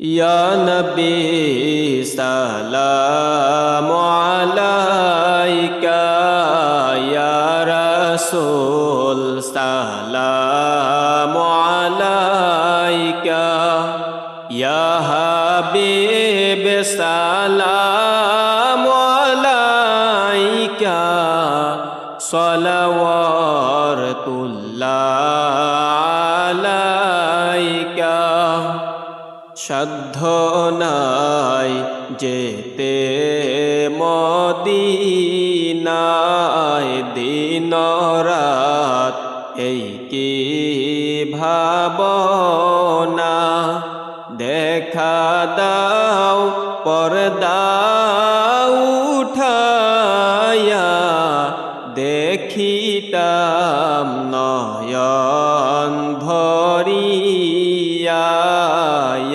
ইয়া নবী সালামু আলাইকা, ইয়া রাসূল সালামু আলাইকা, ইয়া হাবিব সালামু আলাইকা, সালাওয়াতুল্লাহ আলাইকা। সাধ্য নাই যেতে মদিনায়, দিন রাত এই কি ভাবনা। দেখা দাও পর্দা উঠায়া, দেখিতাম নয়ন ভরিয়া।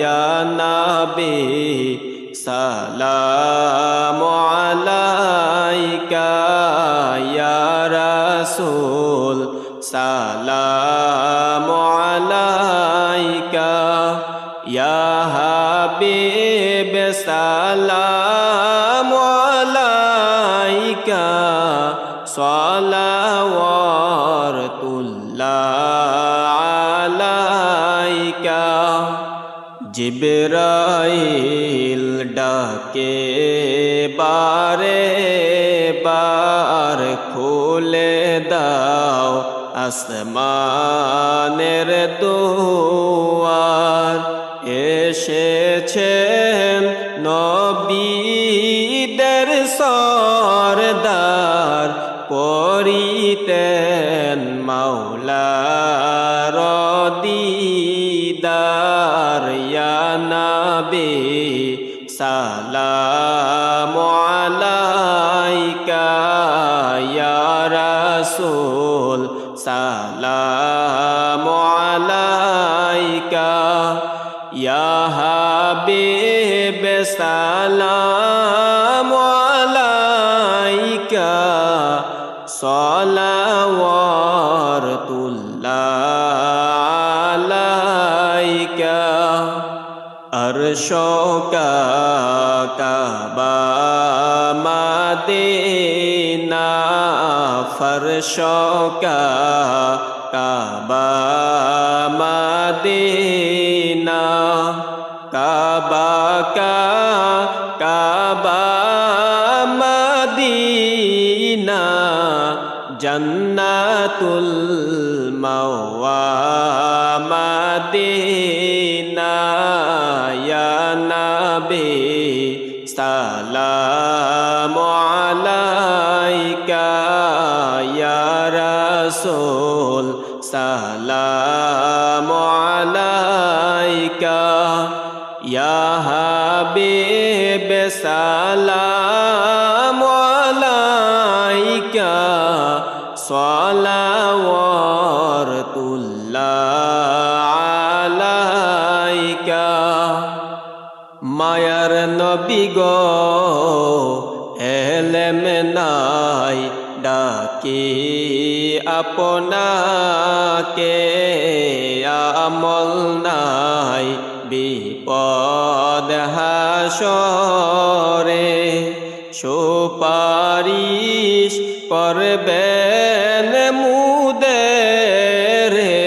ইয়া নবী সালামু আলাইকা, ইয়া রাসূল সালামু আলাইকা, ইয়া হাবিব সালামু আলাইকা, সালাওয়াতুল্লাহ আলাইকা। জিবরাইল ডাকে বারে বার, খুলে দাও আসমানের দুয়ার। এসেছেন নবীদের সরদার, করিতেন মাওলার দিদার। ইয়া নবী সালামু আলাইকা, ইয়া রাসূল সালামু আলাইকা, ইয়া হাবিব সালামু আলাইকা, সালাওয়াতুল্লাহ আলাইকা। আরশ কাবা মদিনা, ফরশ কাবা মদিনা। কাবা কাবা মদিনা, জান্নাতুল মাওয়া মদিনা। ইয়া নবী সালামু আলাইকা, ইয়া রাসূল সালামু আলাইকা, ইয়া হাবিব সালামু আলাইকা, সালাওয়াতুল্লাহ আলাইকা। মায়ার নবী গো এলেম নাই, ডাকি আপনাকে আমল নাই, বিপদ হাসরে সুপারিশ করবেন মুদেরে।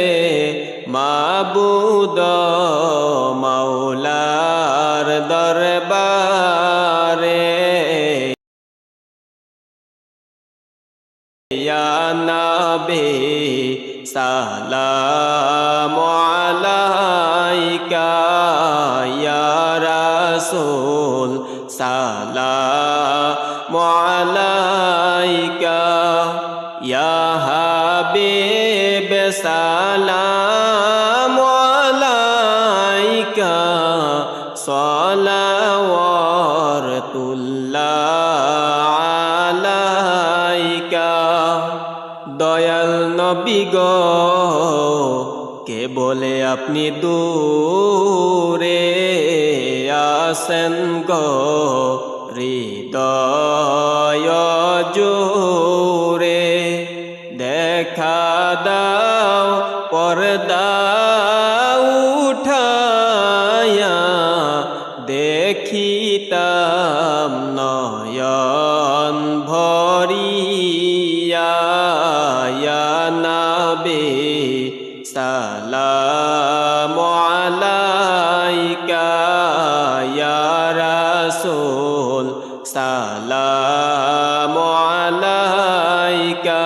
মাবুদ মাওলার দরবারে, ইয়া নবী সালামু আলাইকা, ইয়া রাসূল সালামু আলাইকা, ইয়া হাবিব সালামু আলাইকা, সালাওয়াতুল্লাহ আলাইকা। দয়াল নবী গো কে বলে আপনি দূরে আসেন গো, হৃদয় জুড়ে। দেখা দাও পর্দা উঠায়া, দেখিতাম নয়ন ভরিয়া ইয়া নবী সালাম আলাইকা ইয়া রাসূল সালাম আলাইকা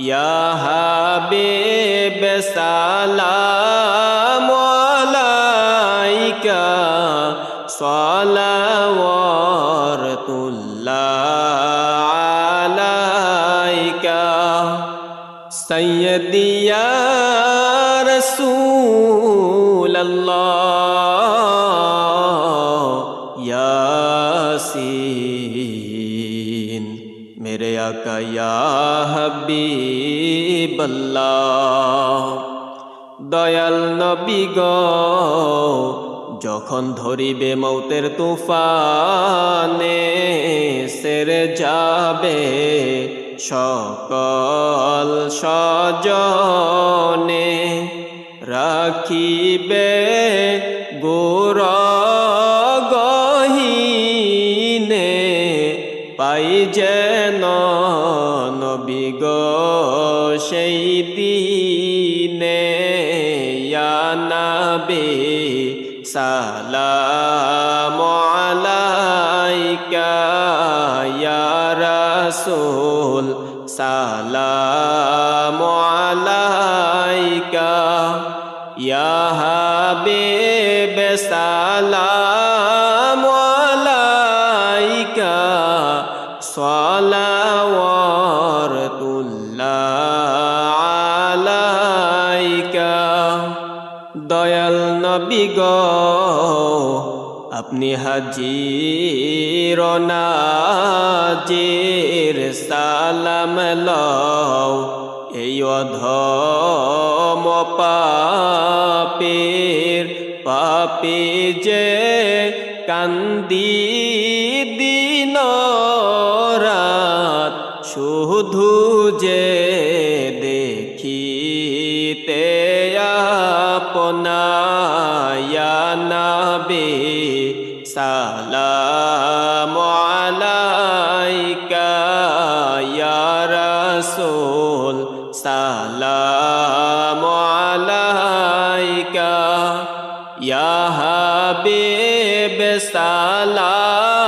ইয়া হাবিব সালাম আলাইকা সালাওয়াতুল্লাহ আলাইকা সাইয়্যিদি ইয়া রাসূলুল্লাহ ইয়াসিন মেরে আকা ইয়া হাবিবাল্লাহ দয়াল নবী গো যখন ধরিবে মৌতের তুফানে সেরে যাবে সকল স্বজনে রাখিবে গোর গহীনে পাই যেন নবী গো সেই দিনে ইয়া নবী সালাম আলাইকা ইয়া রাসূল সালাম আলাইকা ইয়া হাবিব সালাম আলাইকা সালাওয়াতুল্লাহ আলাইকা দয়াল নবী গো আপনি হাজির নাজির সালাম লও এই অধম পাপীর পাপী যে কান্দি দিন রাত শুধু যে দেখিতে আপনা ইয়া নবী সালাম আলাইকা ইয়া রাসূল সালাম আলাইকা ইয়া হাবিব সালাম